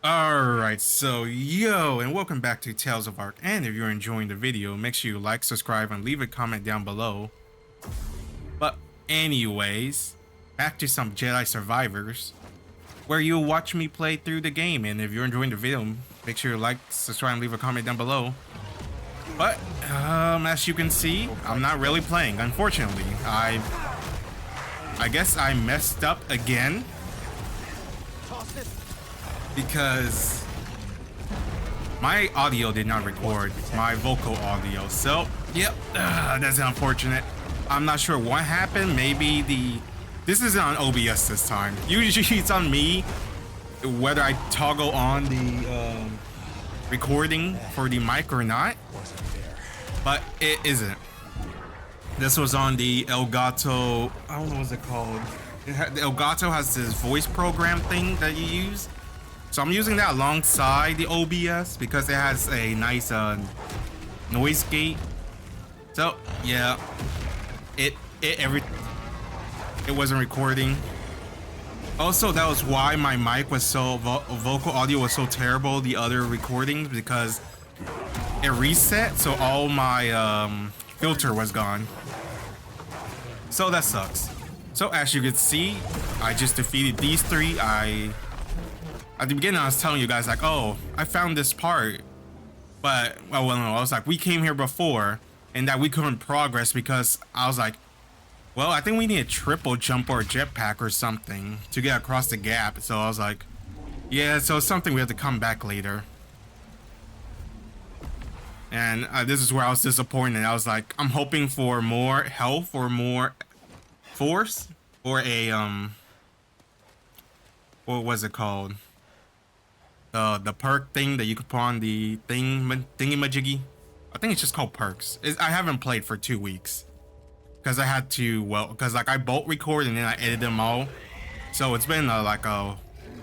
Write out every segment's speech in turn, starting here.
Alright, so yo, and welcome back to Tales of Arc. And if you're enjoying the video, make sure you like, subscribe, and leave a comment down below. But anyways, back to some Jedi Survivors, where you'll watch me play through the game. And if you're enjoying the video, make sure you like, subscribe, and leave a comment down below. But as you can see, I'm not really playing, unfortunately. I guess I messed up again, because my audio did not record my vocal audio. So yep, that's unfortunate. I'm not sure what happened. Maybe this isn't on OBS this time. Usually it's on me, whether I toggle on the recording for the mic or not, but it isn't. This was on the Elgato, I don't know what's it called. The Elgato has this voice program thing that you use. So I'm using that alongside the OBS because it has a nice noise gate. So yeah, it wasn't recording. Also, that was why my mic was so vocal audio was so terrible the other recordings, because it reset, so all my filter was gone. So that sucks. So as you can see, I just defeated these three. At the beginning, I was telling you guys, like, oh, I found this part. But, well, no, I was like, we came here before, and that we couldn't progress because I was like, well, I think we need a triple jump or a jetpack or something to get across the gap. So I was like, yeah, so it's something we have to come back later. And this is where I was disappointed. I was like, I'm hoping for more health or more force or a, what was it called? The perk thing that you could put on the thingy-majiggy. I think it's just called perks. I haven't played for 2 weeks because I had to, well, because like I bolt record and then I edit them all, so it's been like a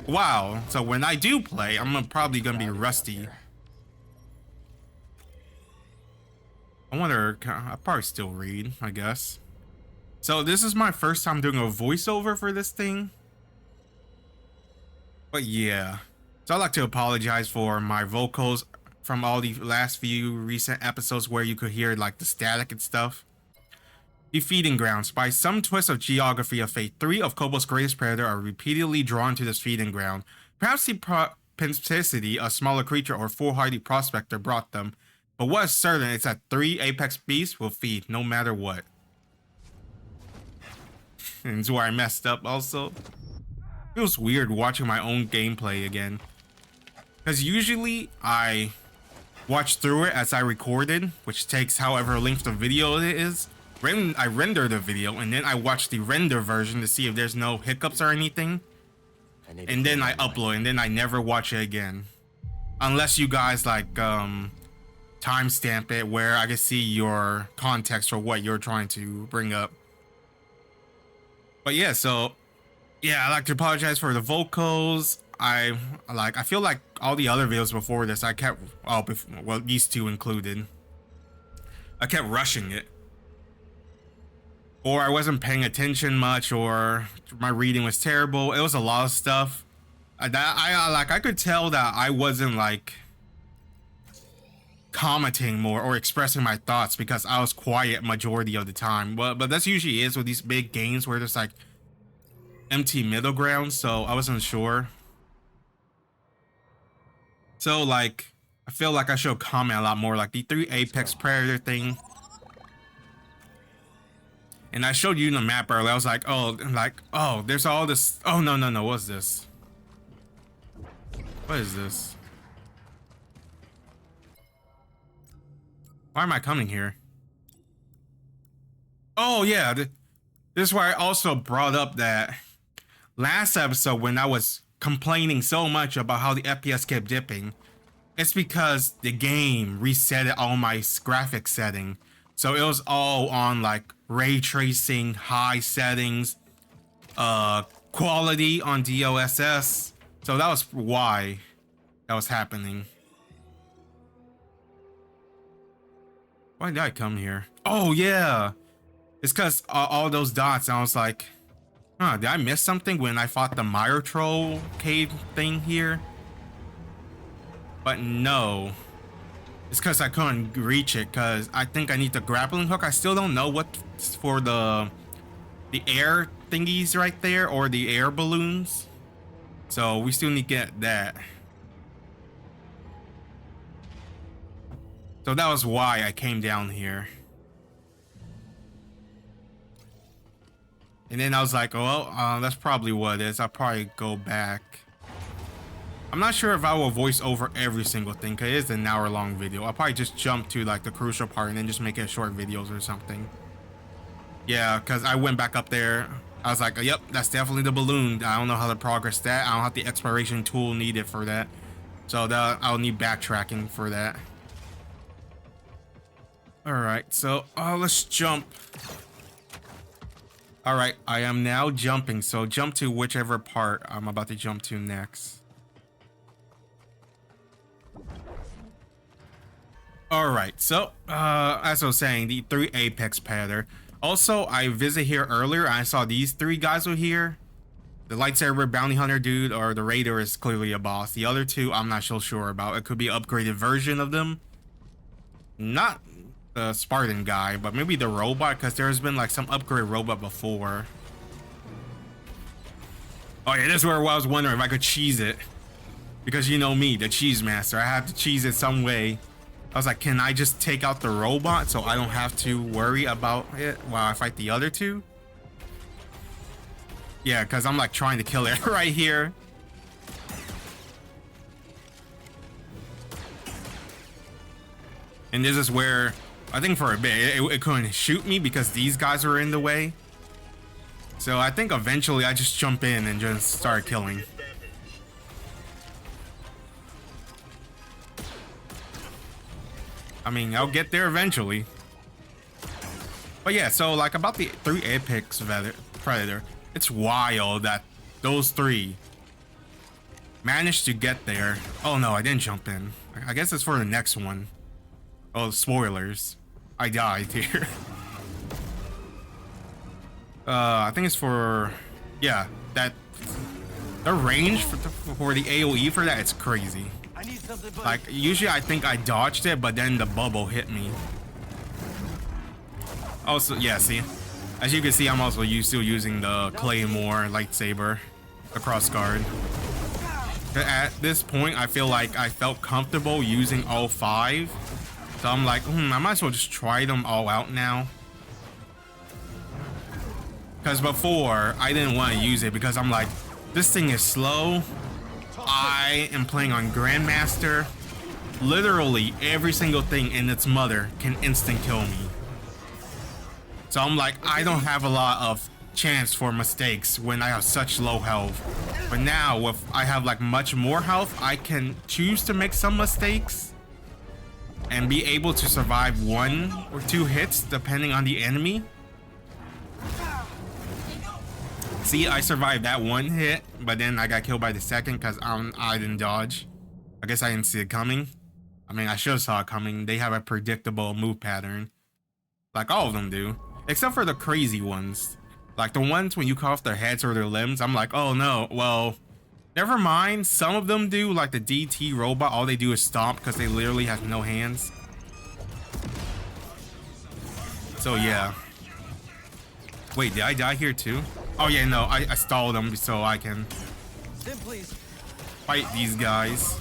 while. So when I do play, I'm probably gonna be rusty. I wonder, I'll probably still read, I guess. So this is my first time doing a voiceover for this thing, but yeah. So I'd like to apologize for my vocals from all the last few recent episodes where you could hear like the static and stuff. The feeding grounds. By some twist of geography of fate, 3 of Koboh's greatest predators are repeatedly drawn to this feeding ground. Perhaps the propensity a smaller creature or foolhardy prospector brought them, but what is certain is that 3 apex beasts will feed no matter what. And it's where I messed up also. It feels weird watching my own gameplay again, because usually I watch through it as I recorded, which takes however length the video it is. I render the video and then I watch the render version to see if there's no hiccups or anything, and then I upload, and then I never watch it again, unless you guys like timestamp it where I can see your context for what you're trying to bring up. But yeah, so yeah, I'd like to apologize for the vocals. I feel like all the other videos before this, I kept, well, these two included, I kept rushing it, or I wasn't paying attention much, or my reading was terrible. It was a lot of stuff that I could tell that I wasn't like commenting more or expressing my thoughts because I was quiet majority of the time. But that's usually is with these big games where there's like empty middle ground, so I wasn't sure. So like, I feel like I should comment a lot more, like the 3 apex predator thing. And I showed you the map earlier. I was like, oh, there's all this. Oh, no, what's this? What is this? Why am I coming here? Oh yeah, this is why I also brought up that last episode when I was complaining so much about how the FPS kept dipping. It's because the game reset all my graphics setting, so it was all on like ray tracing, high settings, quality on DLSS. So that was why that was happening. Why did I come here? Oh yeah, it's because all those dots, and I was like, huh, did I miss something when I fought the Mire Troll cave thing here? But no. It's because I couldn't reach it, because I think I need the grappling hook. I still don't know what's for the air thingies right there, or the air balloons. So we still need to get that. So that was why I came down here. And then I was like, oh, that's probably what it is. I'll probably go back. I'm not sure if I will voice over every single thing, because it is an hour-long video. I'll probably just jump to like the crucial part and then just make it short videos or something. Yeah, because I went back up there. I was like, yep, that's definitely the balloon. I don't know how to progress that. I don't have the exploration tool needed for that. So I'll need backtracking for that. Alright, so let's jump. Alright, I am now jumping. So jump to whichever part I'm about to jump to next. Alright, so as I was saying, the 3 apex pattern. Also, I visited here earlier. I saw these 3 guys over here. The lightsaber bounty hunter dude, or the raider, is clearly a boss. The other 2, I'm not so sure about. It could be an upgraded version of them. Not the Spartan guy, but maybe the robot, because there's been like some upgrade robot before. Oh yeah, this is where I was wondering if I could cheese it. Because you know me, the cheese master. I have to cheese it some way. I was like, can I just take out the robot so I don't have to worry about it while I fight the other 2? Yeah, because I'm like trying to kill it right here. And this is where, I think for a bit, it couldn't shoot me because these guys were in the way. So I think eventually I just jump in and just start killing. I mean, I'll get there eventually. But yeah, so like about the 3 apex predator, it's wild that those 3 managed to get there. Oh no, I didn't jump in. I guess it's for the next one. Oh, spoilers. I died here. I think it's for, yeah, that the range for the AoE for that, it's crazy. Like usually I think I dodged it, but then the bubble hit me. Also, yeah, see, as you can see, I'm also still using the Claymore lightsaber, the cross guard. At this point, I feel like I felt comfortable using all 5, so I'm like, I might as well just try them all out now. Because before, I didn't want to use it because I'm like, this thing is slow. I am playing on grandmaster. Literally every single thing in its mother can instant kill me. So I'm like, I don't have a lot of chance for mistakes when I have such low health. But now, if I have like much more health, I can choose to make some mistakes and be able to survive 1 or 2 hits depending on the enemy. See, I survived that 1 hit, but then I got killed by the second because I didn't dodge. I guess I didn't see it coming. I mean, I should have saw it coming. They have a predictable move pattern. Like all of them do. Except for the crazy ones. Like the ones when you cut off their heads or their limbs, I'm like, oh no, well, never mind. Some of them do, like the DT robot, all they do is stomp because they literally have no hands. So yeah. Wait, did I die here too? Oh yeah, no, I stalled them so I can fight these guys.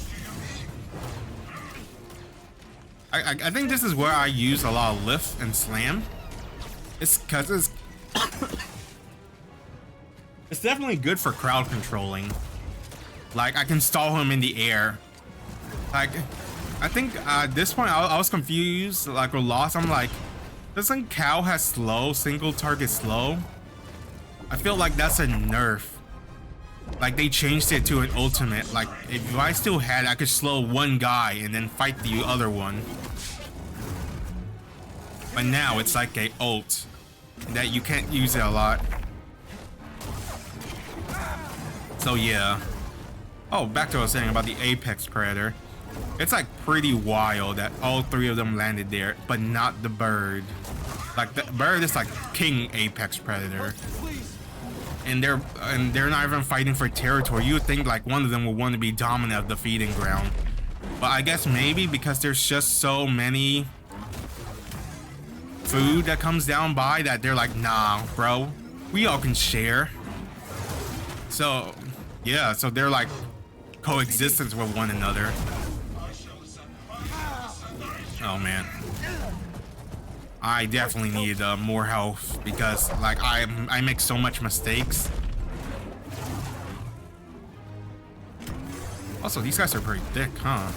I think this is where I use a lot of lift and slam. It's because it's definitely good for crowd controlling. Like I can stall him in the air. Like I think at this point I was confused, like or lost. I'm like, doesn't Cal has slow, single target slow? I feel like that's a nerf. Like they changed it to an ultimate. Like if I still had, I could slow 1 guy and then fight the other one. But now it's like a ult that you can't use it a lot. So yeah. Oh, back to what I was saying about the apex predator. It's like pretty wild that all 3 of them landed there, but not the bird. Like the bird is like king apex predator. And they're not even fighting for territory. You would think like one of them would want to be dominant of the feeding ground, But I guess maybe because there's just so many food that comes down by that they're like, nah, bro, we all can share. So, yeah, so they're like coexistence with one another. Oh, man. I definitely need more health because, like, I make so much mistakes. Also, these guys are pretty thick, huh?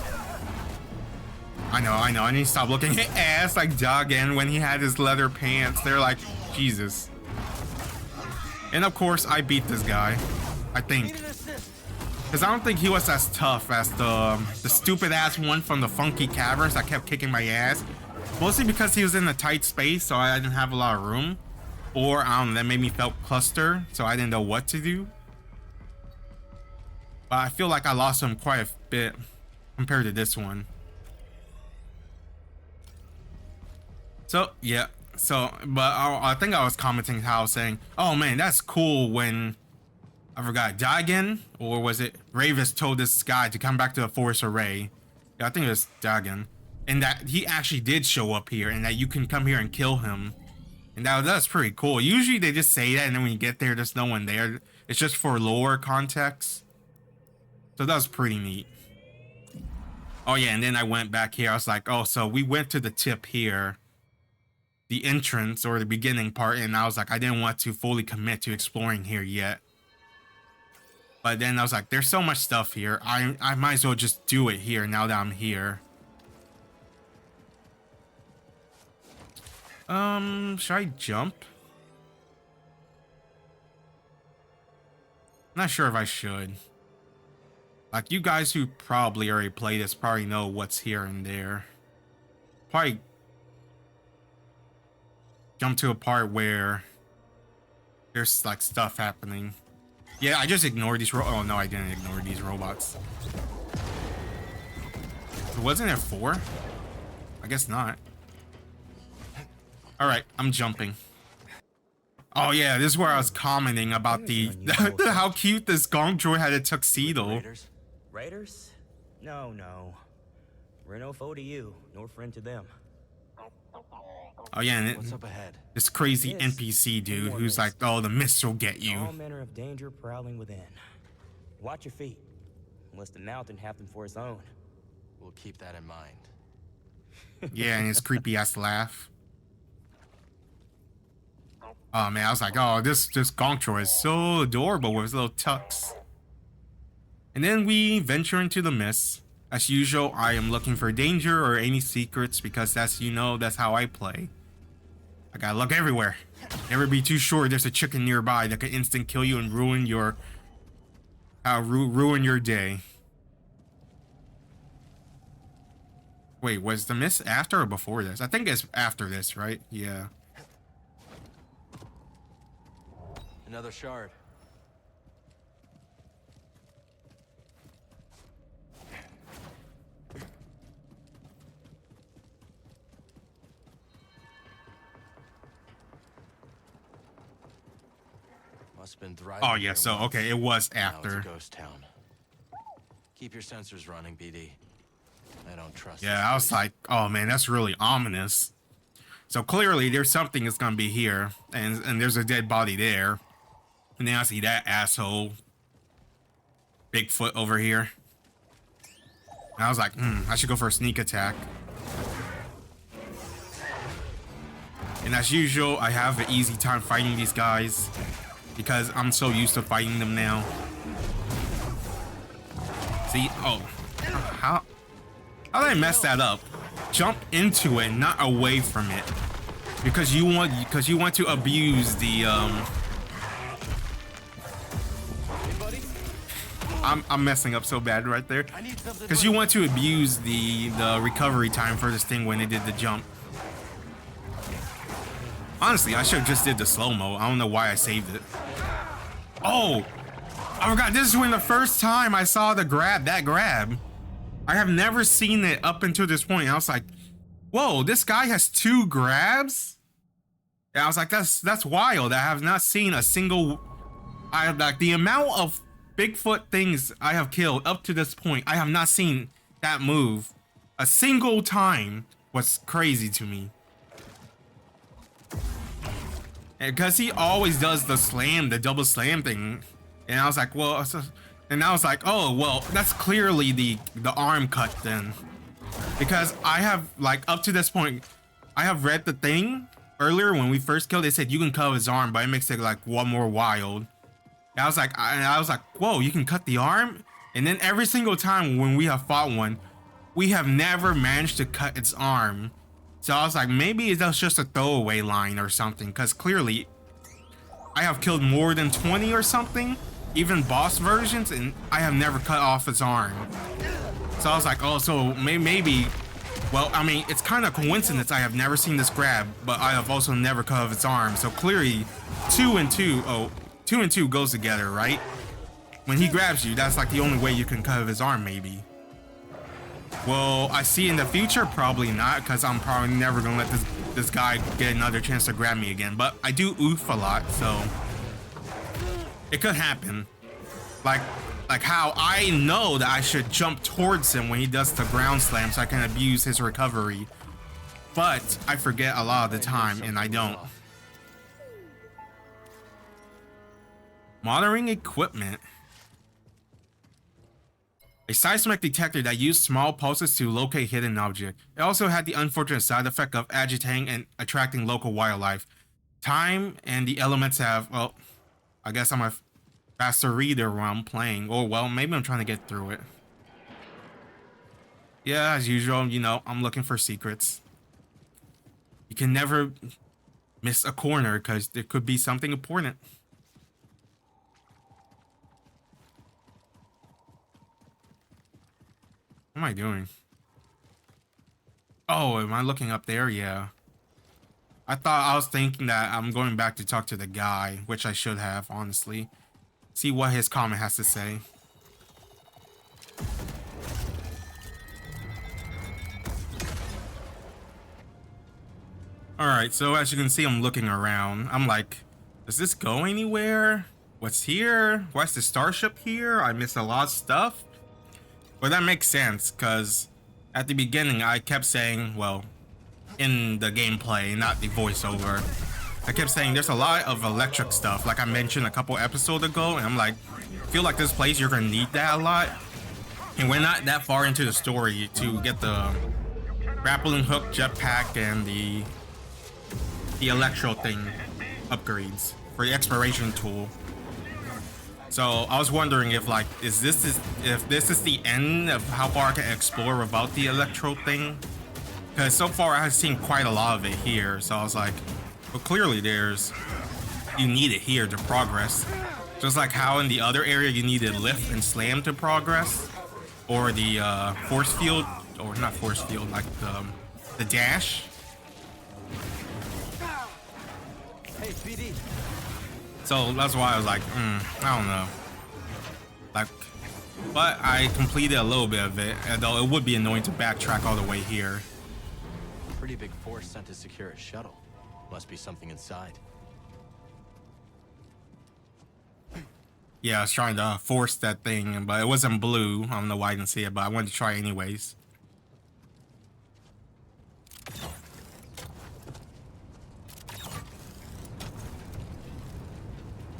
I know. I need to stop looking at ass like Duggan when he had his leather pants. They're like, Jesus. And of course, I beat this guy. I think. Because I don't think he was as tough as the stupid ass one from the Funky Caverns that kept kicking my ass. Mostly because he was in a tight space, so I didn't have a lot of room. Or, I don't know, that made me felt clustered, so I didn't know what to do. But I feel like I lost him quite a bit compared to this one. So, yeah. So, but I think I was commenting how I was saying, oh man, that's cool when, I forgot, Dagon, or was it Ravis told this guy to come back to the Force Array. Yeah, I think it was Dagon. And that he actually did show up here and that you can come here and kill him. And that's pretty cool. Usually they just say that and then when you get there, there's no one there. It's just for lore context. So that was pretty neat. Oh yeah, and then I went back here. I was like, oh, so we went to the tip here. The entrance or the beginning part. And I was like, I didn't want to fully commit to exploring here yet. But then I was like, there's so much stuff here. I might as well just do it here now that I'm here. Should I jump? Not sure if I should. Like, you guys who probably already played this probably know what's here and there. Probably jump to a part where there's like stuff happening. Yeah, I just ignored these oh no, I didn't ignore these robots. Wasn't there 4? I guess not. All right, I'm jumping. Oh yeah, this is where I was commenting about the how cute this Gong droid had a tuxedo. Raiders? No. We're no foe to you, nor friend to them. Oh yeah, and what's up ahead? This crazy NPC dude who's like, oh, the mist will get you. All manner of danger prowling within. Watch your feet, unless the mountain have them for its own. We'll keep that in mind. Yeah, and his creepy ass laugh. Oh man, I was like, oh, this Gong droid is so adorable with his little tux. And then we venture into the mist. As usual, I am looking for danger or any secrets because that's how I play. I gotta look everywhere. Never be too sure there's a chicken nearby that could instant kill you and ruin your day. Wait, was the mist after or before this? I think it's after this, right? Yeah. Another shard. Must have been thriving. Oh yeah, so okay, it was after. Now it's a ghost town. Keep your sensors running, BD. I don't trust. Yeah, I was like, oh man, that's really ominous. So clearly there's something that's gonna be here, and there's a dead body there. And then I see that asshole Bigfoot over here. And I was like, I should go for a sneak attack. And as usual, I have an easy time fighting these guys because I'm so used to fighting them now. See, oh, how did I mess that up? Jump into it, not away from it, because you want to abuse the I'm messing up so bad right there. Because you want to abuse the recovery time for this thing when it did the jump. Honestly, I should have just did the slow-mo. I don't know why I saved it. Oh! I forgot, this is when the first time I saw that grab. I have never seen it up until this point. I was like, whoa, this guy has 2 grabs? And I was like, that's wild. I have not seen a single... like the amount of Bigfoot things I have killed up to this point, I have not seen that move a single time was crazy to me. Because he always does the slam, the double slam thing. And I was like, well, and I was like, oh, well, that's clearly the arm cut then. Because I have, like, up to this point, I have read the thing earlier when we first killed, they said you can cut his arm, but it makes it like one more wild. And I was like, whoa, you can cut the arm? And then every single time when we have fought one, we have never managed to cut its arm. So I was like, maybe that's just a throwaway line or something, because clearly I have killed more than 20 or something, even boss versions, and I have never cut off its arm. So I was like, oh, so maybe, well, I mean, it's kind of coincidence I have never seen this grab, but I have also never cut off its arm. So clearly 2 and 2 goes together, right? When he grabs you, that's like the only way you can cut off his arm, maybe. Well, I see in the future, probably not, because I'm probably never gonna let this guy get another chance to grab me again. But I do oof a lot, so it could happen. Like how I know that I should jump towards him when he does the ground slam so I can abuse his recovery. But I forget a lot of the time, and I don't. Monitoring equipment. A seismic detector that used small pulses to locate hidden objects. It also had the unfortunate side effect of agitating and attracting local wildlife. Time and the elements have, well, I guess I'm a faster reader when I'm playing. Or, well, maybe I'm trying to get through it. Yeah, as usual, you know, I'm looking for secrets. You can never miss a corner because there could be something important. What am I doing? Oh, am I looking up there? Yeah. I was thinking that I'm going back to talk to the guy, which I should have, honestly. See what his comment has to say. Alright, so as you can see, I'm looking around. I'm like, does this go anywhere? What's here? Why's the starship here? I missed a lot of stuff. But that makes sense, because at the beginning I kept saying, well, in the gameplay, not the voiceover, I kept saying there's a lot of electric stuff, like I mentioned a couple episodes ago, and I'm like, I feel like this place you're gonna need that a lot. And we're not that far into the story to get the grappling hook, jetpack, and the electro thing upgrades for the exploration tool. So I was wondering if, like, if this is the end of how far I can explore without the electro thing, because so far I've seen quite a lot of it here. So I was like, well, clearly you need it here to progress, just like how in the other area you needed lift and slam to progress, or the force field, or not force field, like the dash. Hey, BD. So that's why I was like, I don't know. Like, but I completed a little bit of it, although it would be annoying to backtrack all the way here. Pretty big force sent to secure a shuttle. Must be something inside. Yeah, I was trying to force that thing, but it wasn't blue. I don't know why I didn't see it, but I wanted to try anyways.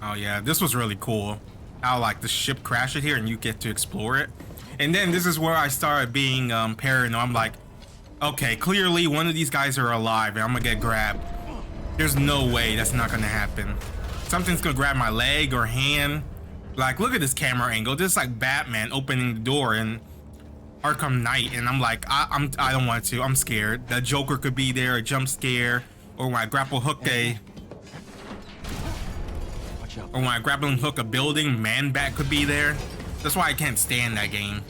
Oh yeah, this was really cool. How like the ship crashes here and you get to explore it. And then this is where I started being paranoid. I'm like, okay, clearly one of these guys are alive and I'm gonna get grabbed. There's no way that's not gonna happen. Something's gonna grab my leg or hand. Like, look at this camera angle. This is like Batman opening the door in Arkham Knight, and I'm like, I don't want to. I'm scared. The Joker could be there, a jump scare, or when I grapple hook a building, Man-Bat could be there. That's why I can't stand that game.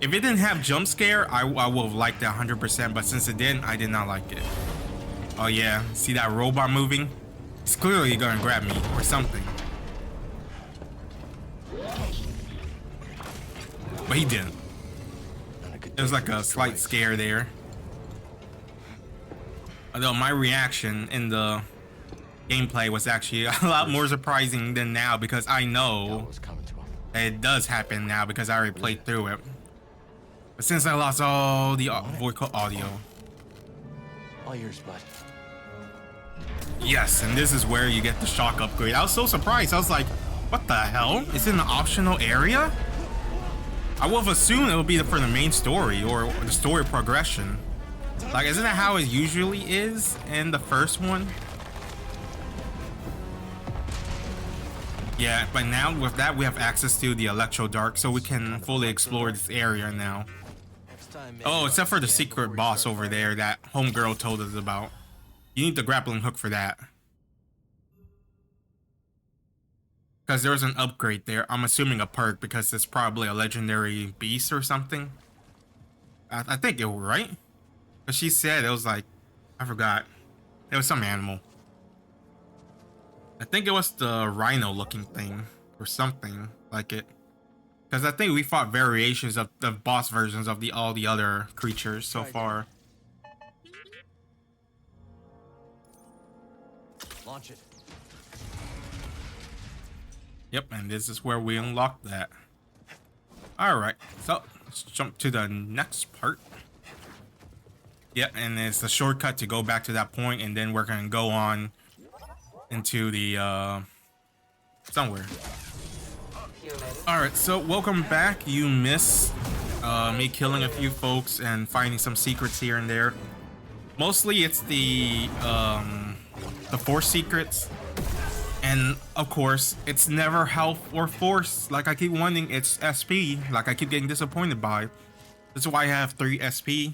If it didn't have jump scare, I would have liked it 100%, but since it didn't, I did not like it. Oh yeah, see that robot moving? It's clearly gonna grab me or something. But he didn't. There was like a slight scare there. Although my reaction in the gameplay was actually a lot more surprising than now, because I know it does happen now because I already played through it. But since I lost all the vocal audio. All yours, bud. Yes, and this is where you get the shock upgrade. I was so surprised. I was like, what the hell? It's in an optional area? I would have assumed it would be for the main story or the story progression. Like, isn't that how it usually is in the first one? Yeah, but now with that we have access to the Electro Dark, so we can fully explore this area now. Oh, except for the secret boss over there that homegirl told us about. You need the grappling hook for that. Because there's an upgrade there. I'm assuming a perk because it's probably a legendary beast or something. I think it was right. But she said it was like, I forgot. It was some animal. I think it was the rhino looking thing or something like it. Because I think we fought variations of the boss versions of all the other creatures so far. Launch it. Yep, and this is where we unlock that. Alright, so let's jump to the next part. Yep, and it's a shortcut to go back to that point, and then we're gonna go on into the somewhere. Alright, so welcome back. You missed me killing a few folks and finding some secrets here and there. Mostly it's the Force secrets. And of course, it's never health or force. Like I keep wanting, it's SP. Like I keep getting disappointed by. That's why I have 3 SP.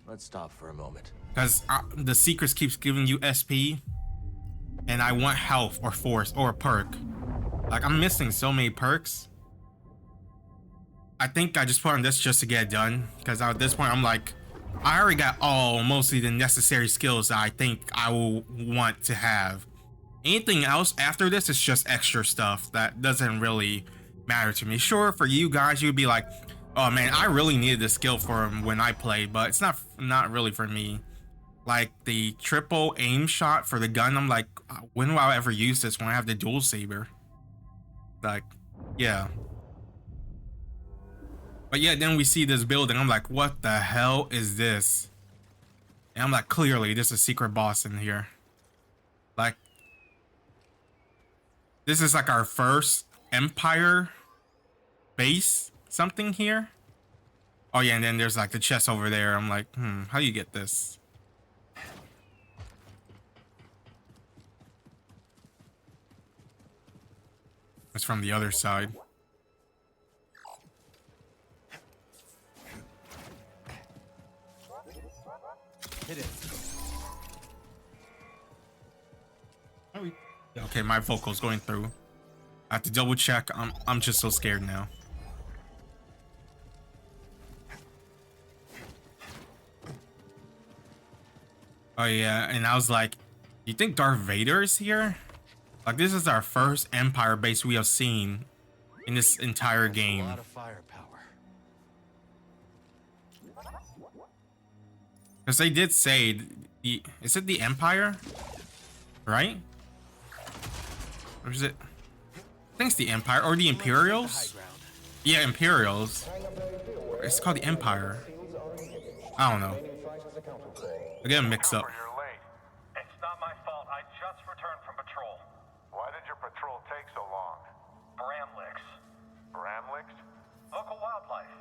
Let's stop for a moment. Because the secrets keeps giving you SP. And I want health or force or a perk. Like I'm missing so many perks. I think I just put on this just to get it done. Because at this point, I'm like, I already got mostly the necessary skills that I think I will want to have. Anything else after this is just extra stuff that doesn't really matter to me. Sure, for you guys, you'd be like, oh man, I really needed this skill for him when I played, but it's not really for me. Like the triple aim shot for the gun, I'm like, when will I ever use this when I have the dual saber? Like, yeah. But yeah, then we see this building. I'm like, what the hell is this? And I'm like, clearly, there's a secret boss in here. Like, this is like our first Empire base something here. Oh yeah, and then there's like the chest over there. I'm like, how do you get this? It's from the other side. Hit it. Okay, my vocal's going through. I have to double check. I'm just so scared now. Oh yeah, and I was like, you think Darth Vader is here? Like this is our first Empire base we have seen in this entire game. A lot of firepower. Because they did say, is it the Empire? Right? Or is it? I think it's the Empire or the Imperials. Yeah, Imperials. It's called the Empire. I don't know. I get them mixed up. You're late. It's not my fault. I just returned from patrol. Why did your patrol take so long? Bramlicks. Bramlicks? Local wildlife.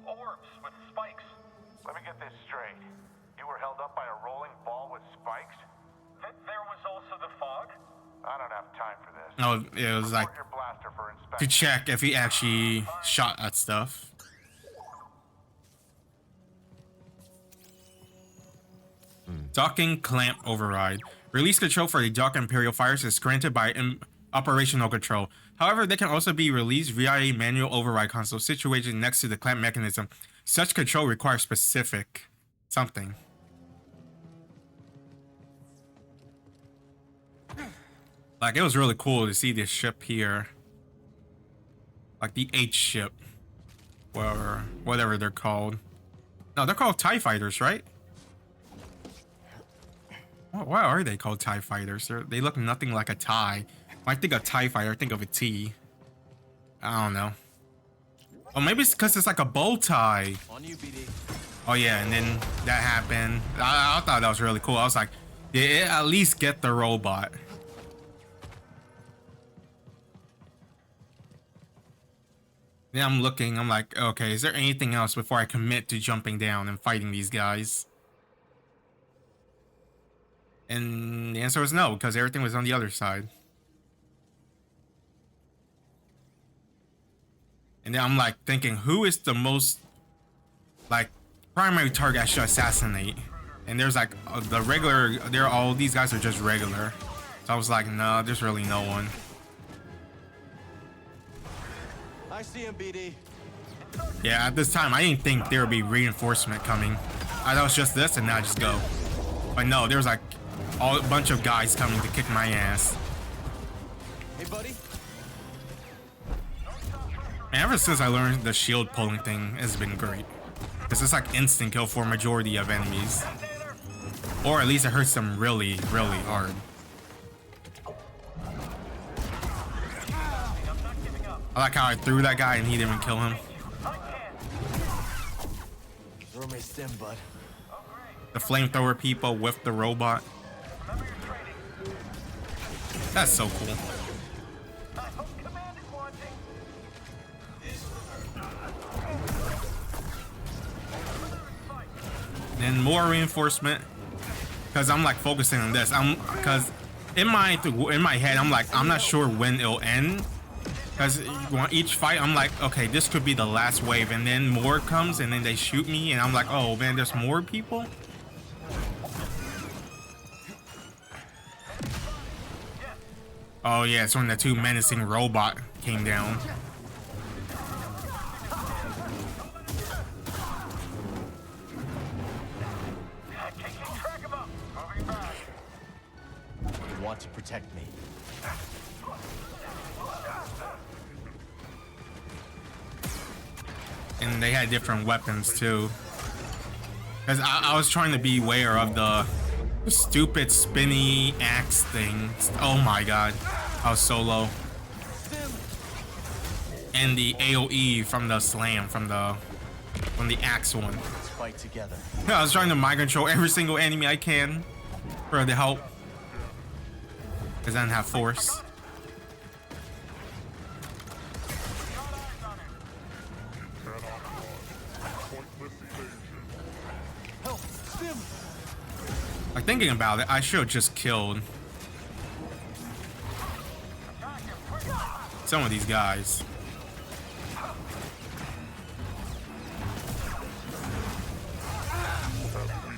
Orbs with spikes. Let me get this straight. You were held up by a rolling ball with spikes? There was also the fog? I don't have time for this. No, it was like Report your blaster for to inspection. check if he actually shot at stuff. Docking clamp override. Release control for the dock Imperial fires is granted by operational control. However, they can also be released via a manual override console situated next to the clamp mechanism. Such control requires specific something. Like, it was really cool to see this ship here. Like the H ship. Or whatever they're called. No, they're called TIE fighters, right? Why are they called TIE fighters? They look nothing like a TIE. When I think of TIE fighter, I think of a T. I don't know. Oh, maybe it's because it's like a bow tie. On you, BD. Oh yeah, and then that happened. I thought that was really cool. I was like, yeah, at least get the robot. Then I'm looking, I'm like, okay, is there anything else before I commit to jumping down and fighting these guys? And the answer was no, because everything was on the other side. And then I'm like thinking, who is the most like primary target I should assassinate? And there's like the regular, all these guys are just regular. So I was like, no, there's really no one. I see him, BD. Yeah, at this time I didn't think there would be reinforcement coming. I thought it was just this and now I just go. But no, there was like a bunch of guys coming to kick my ass. Hey, buddy. And ever since I learned the shield pulling thing has been great. Because it's like instant kill for a majority of enemies. Or at least it hurts them really, really hard. I like how I threw that guy and he didn't even kill him. Throw me a stim, bud. The flamethrower people with the robot. That's so cool. Then more reinforcement, because I'm like focusing on this. Because in my head I'm like, I'm not sure when it'll end, because each fight I'm like, okay, this could be the last wave, and then more comes and then they shoot me and I'm like, oh man, there's more people. Oh yeah, it's when the two menacing robot came down. Want to protect me. And they had different weapons too. Because I was trying to be aware of the stupid spinny axe thing. Oh my god, I was so low. And the AoE from the slam, from the axe one. Let's fight together. Yeah, I was trying to mind control every single enemy I can for the help. Because I didn't have force. Like thinking about it, I should have just killed some of these guys.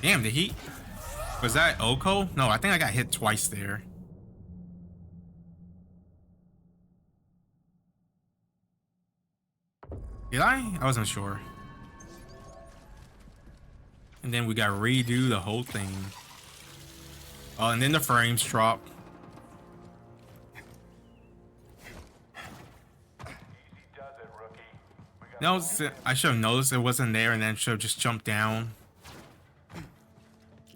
Damn, did he? Was that Oko? No, I think I got hit twice there. Did I? I wasn't sure. And then we got to redo the whole thing. Oh, and then the frames drop. No, I should have noticed it wasn't there and then should have just jumped down.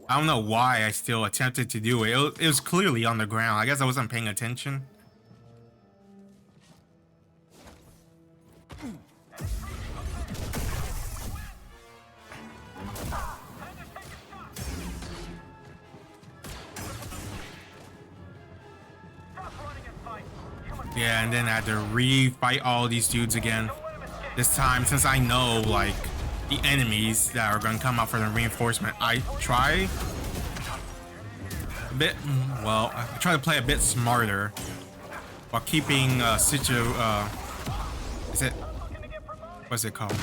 I don't know why I still attempted to do it. It was clearly on the ground. I guess I wasn't paying attention. Yeah, and then I had to re-fight all these dudes again. This time, since I know, like, the enemies that are going to come out for the reinforcement, I try a bit, well, I try to play a bit smarter while keeping, is it, what's it called?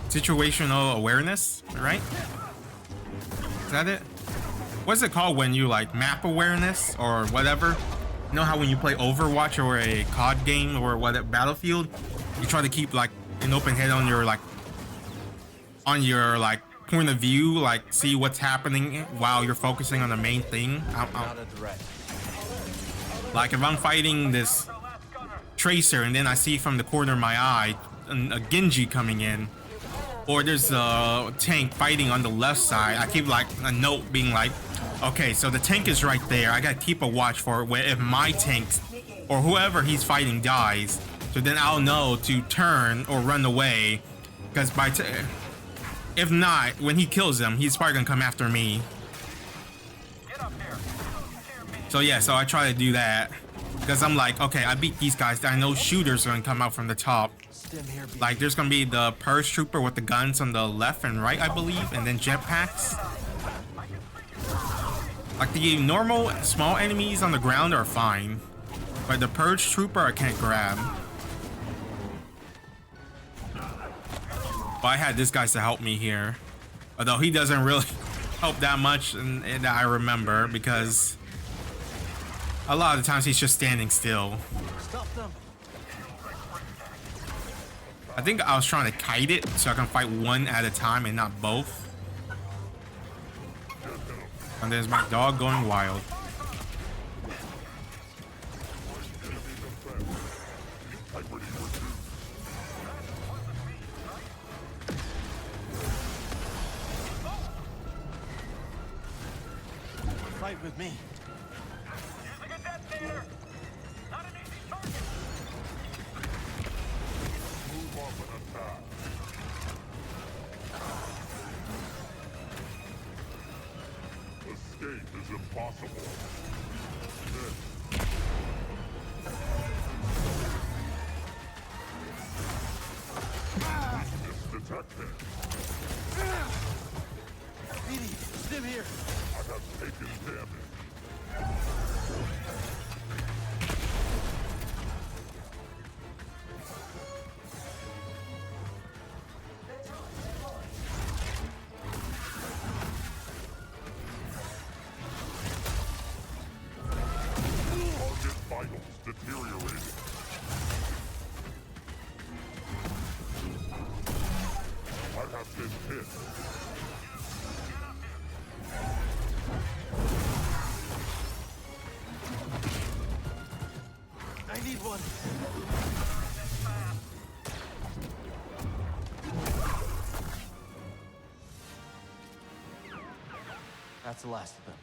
Situational awareness, right? Is that it? What's it called when you, like, map awareness or whatever? You know how when you play Overwatch or a COD game or what, Battlefield, you try to keep like an open head on your point of view, like see what's happening while you're focusing on the main thing. Like if I'm fighting this tracer and then I see from the corner of my eye a Genji coming in, or there's a tank fighting on the left side, I keep like a note being like, okay, so the tank is right there. I gotta keep a watch for it. Where if my tank or whoever he's fighting dies, So then I'll know to turn or run away. Because if not, when he kills them, he's probably gonna come after me. So yeah, so I try to do that. Because I'm like, okay, I beat these guys. I know shooters are gonna come out from the top. Like there's gonna be the purge trooper with the guns on the left and right, I believe, and then jetpacks. Like the normal small enemies on the ground are fine, but the purge trooper I can't grab. But I had this guy to help me here, although he doesn't really help that much, and I remember because a lot of the times he's just standing still. I think I was trying to kite it so I can fight one at a time and not both. And there's my dog going wild. Fight with me. Using a detonator. Not an easy target. Move off an attack. Escape is impossible. Weakness detected. Speedy, stim here. I have taken damage. Target vitals deteriorated. I have been hit. I need one. That's the last of them.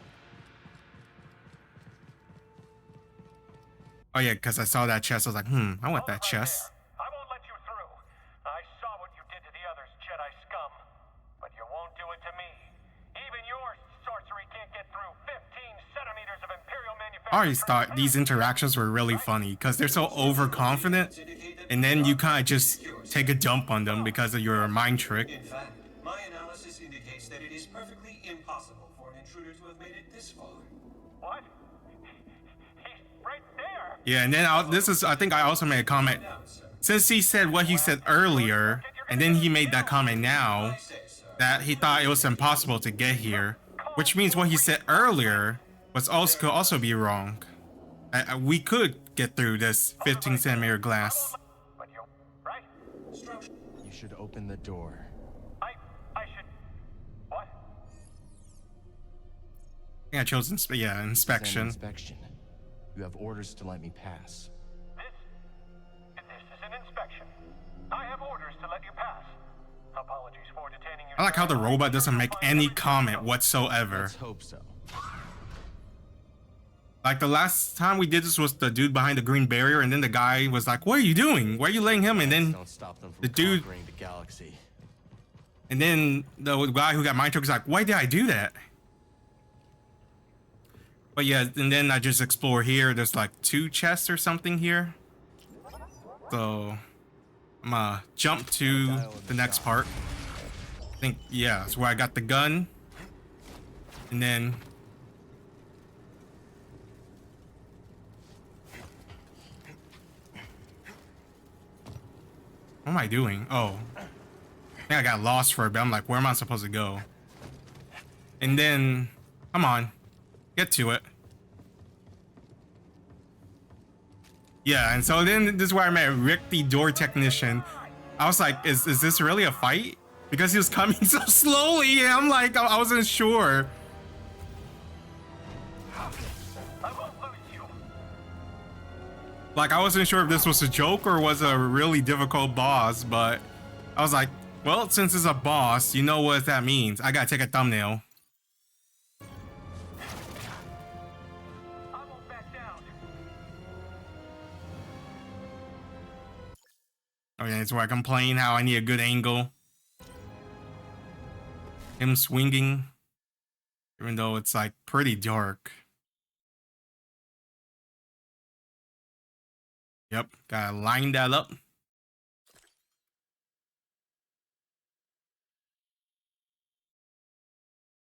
Oh yeah, because I saw that chest. I was like, I want that chest. I won't let you through. I saw what you did to the others, Jedi scum. But you won't do it to me. Even your sorcery can't get through 15 centimeters of Imperial manufacturing. I always thought these interactions were really funny because they're so overconfident, and then you kind of just take a dump on them because of your mind trick. In fact, my analysis indicates that it is perfectly impossible for an intruder to have made it this far. What? He's right there. Yeah, and then I think I also made a comment. Since he said what he said earlier, and then he made that comment now, that he thought it was impossible to get here, which means what he said earlier could also be wrong. We could get through this 15 centimeter glass. But you, right? You should open the door. I should. What? I think I chose inspection. Inspection. You have orders to let me pass. This is an inspection. I have orders to let you pass. Apologies for detaining you. I like how the robot doesn't make any comment whatsoever. Let's hope so. Like the last time we did this was the dude behind the green barrier, and then the guy was like, "What are you doing? Why are you letting him?" And then Don't stop them from the dude, conquering the galaxy. and then the guy who got mind trick was like, "Why did I do that?" But yeah, and then I just explore here. There's like 2 chests or something here. So I'm gonna jump to the next part. I think, yeah, it's where I got the gun. And then what am I doing? Oh, I think I got lost for a bit. I'm like, where am I supposed to go? And then, come on, get to it. Yeah, and so then this is where I met Rick, the door technician. I was like, is this really a fight? Because he was coming so slowly, and I'm like, I wasn't sure. I won't lose you. Like, I wasn't sure if this was a joke or was a really difficult boss, but I was like, well, since it's a boss, you know what that means. I gotta take a thumbnail. I won't back down. Oh yeah, it's where I complain how I need a good angle. Him swinging, even though it's like pretty dark. Yep, gotta line that up.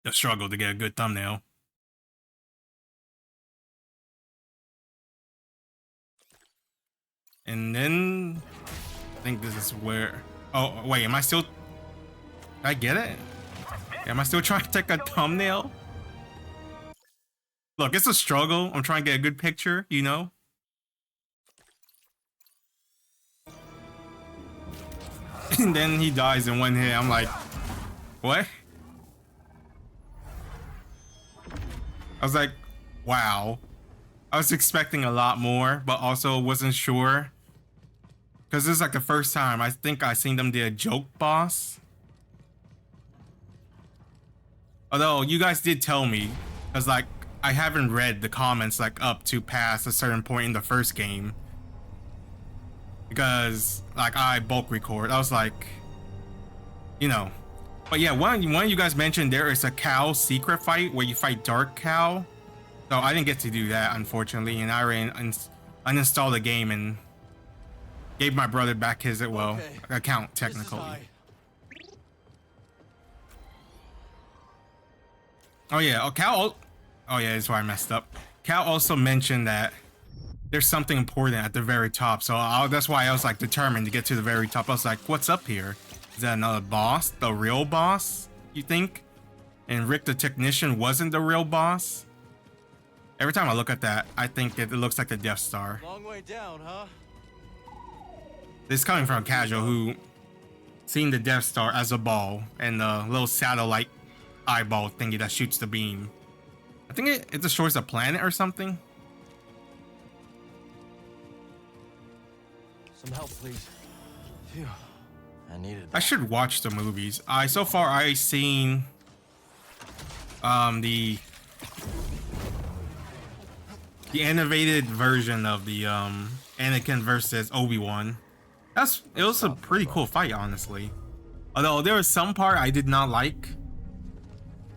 The struggle to get a good thumbnail. And then I think this is where. Oh wait, am I still? Did I get it? Am I still trying to take a thumbnail? Look, it's a struggle. I'm trying to get a good picture, you know. And then he dies in one hit. I'm like, what? I was like, wow. I was expecting a lot more, but also wasn't sure. Because this is like the first time I think I seen them do a joke boss. Although you guys did tell me, because like I haven't read the comments like up to past a certain point in the first game. Because like I bulk record. I was like, you know. But yeah, one of you guys mentioned there is a Cal secret fight where you fight Dark Cal. So I didn't get to do that, unfortunately, and I uninstalled the game and gave my brother back his account technically. Oh yeah, Cal. Oh yeah, that's why I messed up. Cal also mentioned that there's something important at the very top, so that's why I was like determined to get to the very top. I was like, what's up here? Is that another boss? The real boss? You think? And Rick the technician wasn't the real boss? Every time I look at that, I think it looks like the Death Star. Long way down, huh? This is coming from a casual who seen the Death Star as a ball and the little satellite eyeball thingy that shoots the beam. I think it destroys a planet or something. Some help, please. Phew. I needed that. I should watch the movies. So far I seen the animated version of the Anakin versus Obi-Wan. It was a pretty cool fight, honestly. Although there was some part I did not like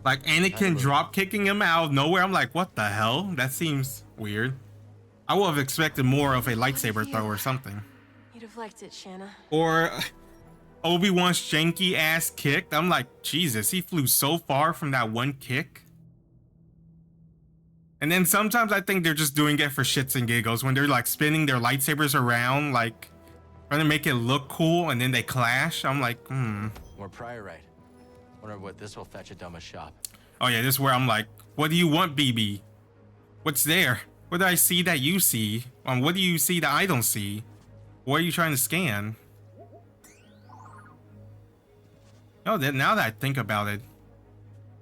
Anakin drop kicking him out of nowhere. I'm like, what the hell? That seems weird. I would have expected more of a lightsaber throw or something. You deflect it, Shanna. Or Obi-Wan's janky ass kick. I'm like, Jesus, he flew so far from that one kick. And then sometimes I think they're just doing it for shits and giggles when they're like spinning their lightsabers around, like trying to make it look cool, and then they clash. I'm like, More priorite. Wonder what this will fetch at Dhamma's shop. Oh yeah, this is where I'm like, what do you want, BB? What's there? What do I see that you see? What do you see that I don't see? What are you trying to scan? Oh, now that I think about it,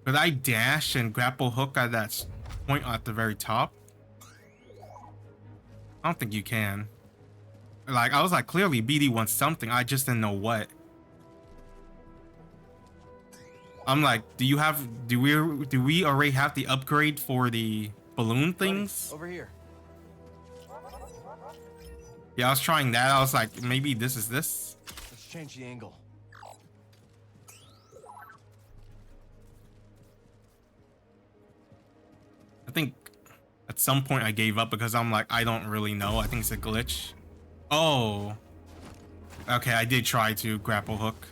could I dash and grapple hook at that point at the very top? I don't think you can. Like, I was like, clearly BD wants something, I just didn't know what. I'm like, do we already have the upgrade for the balloon things? Over here. Yeah, I was trying that. I was like, maybe this is this. Let's change the angle. I think at some point I gave up because I'm like, I don't really know. I think it's a glitch. Oh. Okay, I did try to grapple hook.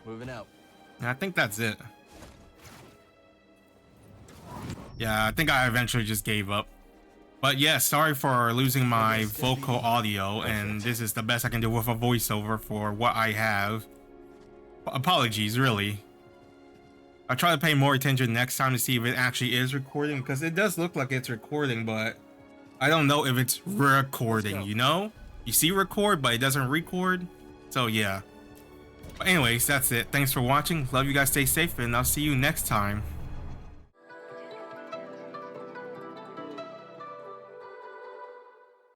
Moving out. I think that's it. Yeah, I think I eventually just gave up. But yeah, sorry for losing my vocal audio, and this is the best I can do with a voiceover for what I have. Apologies, really. I'll try to pay more attention next time to see if it actually is recording, because it does look like it's recording, but I don't know if it's recording, you know? You see record, but it doesn't record. So yeah. But anyways, that's it. Thanks for watching. Love you guys, stay safe, and I'll see you next time.